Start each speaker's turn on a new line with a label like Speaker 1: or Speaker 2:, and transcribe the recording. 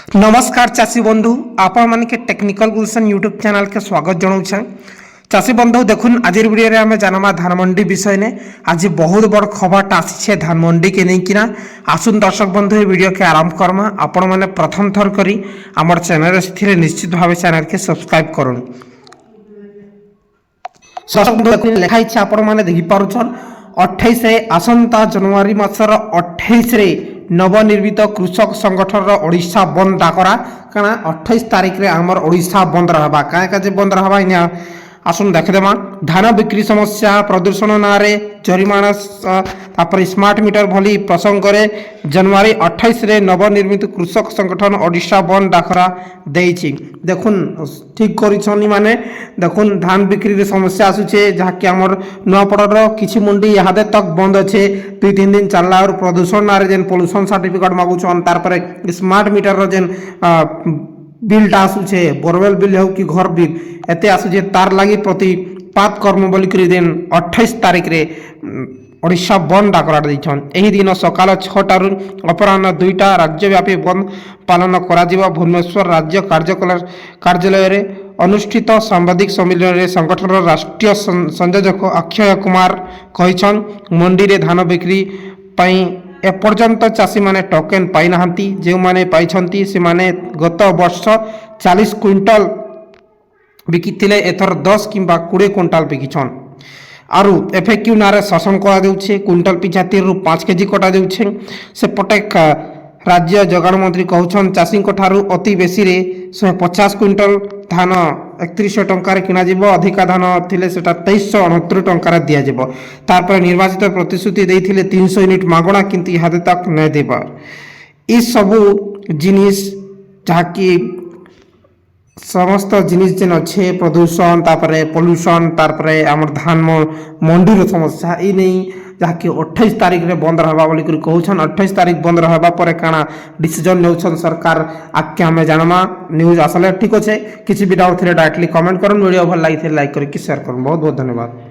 Speaker 1: नमस्कार चाषी बंधु आपण मन के टेक्निकल गुलशन यूट्यूब चैनल के स्वागत जनाऊे। चाषी बंधु देखुन आज वीडियो रे हमें जानमा धान मंडी विषय ने आज बहुत बड़ खबर आसी धान मंडी के नहीं किना आसुन दर्शक बंधु ये वीडियो के आरंभ करमा। आपण मैंने प्रथम थर करी आमर चैनल से निश्चित भाव चैनल के सब्सक्राइब करूँ। लिखाई आपण मैंने देखिपुन 28 आसंता जनवरी मासर 28 नवनिर्मित कृषक संगठन ओडिशा बंद डाकरा कारण 28 तारिख रे आमर ओडिशा बंद रहबा क्या बंद रहबा इना आसुन देखदेमा। धान बिक्री समस्या प्रदूषण नारे जरिमाना तापर स्मार्ट मीटर भली प्रसंग जनवरी 28 रे नवनिर्मित कृषक संगठन ओडिशा बंद डाकरा देइछि। देखुन ठीक करिछनी माने देखुन धान बिक्री रे समस्या आसुचे जहाँकि आमर नुआपड़र किछि मंडी इहादे तक बंद अच्छे 2-3 दिन चलला और प्रदूषण नारे जेन पोल्यूशन सर्टिफिकेट मागुछन तार पर स्मार्ट मीटर जेन बिलटा आसुचे बोरवेल बिल हो कि घर बिल एते आसुचे तार लगी प्रतिपात कर्म बोलिक दिन 28 तारिख रे ओडिशा बंद डाकरा दैछन। एही दिन सकाल 6 अपराह्न 2टा राज्यव्यापी बंद पालन करा जिवो। भुवनेश्वर राज्य कार्यालय रे अनुष्ठित सांबादिक सम्मेलन रे संगठन राष्ट्रीय संयोजक अक्षय कुमार कहिछन मंडी रे धान बिक्री पई एपर्यंत चाषी माने टोकेन पाई नाहंती। जो माने पाइछंती से माने गत वर्ष 40 क्विंटल बिकिथिले एथर 10 किंबा 20 क्विंटल बिकिछन। आरु एफएक्यू नारे शासन करा देउछे क्विंटल पिछा 3 रु 5 केजी कटा देउछे। से पटे राज्य जोगाण मंत्री कहउछन चाषी ठारू अति बेसी रे 150 क्विंटल धान 3100 टंकार किना जिवो अधिका धान थिले सेटा 2369 टंकार दिया जिवो। तार पर निर्वाचित प्रतिश्रुति देइथिले 300 यूनिट मागणा किंतु इहादे तक नै देबार। ई सबु जिनिस जहाँकि समस्त जिनिस जेन अच्छे प्रदूषण तापरे पोल्यूशन तारपर आमर धान मंडी समस्या ई नहीं जहाँकि 28 तारिख रे बंद रहबा बोली कहउछन। 28 तारिख बंद रहबा पर काना डिसीजन नेउछन सरकार आके हमें जानमा न्यूज आसले ठीक अच्छे। किसी भी डाउट थे डायरेक्टली कमेंट करन। वीडियो भल लागी थे लाइक करके शेयर करन। बहुत बहुत धन्यवाद।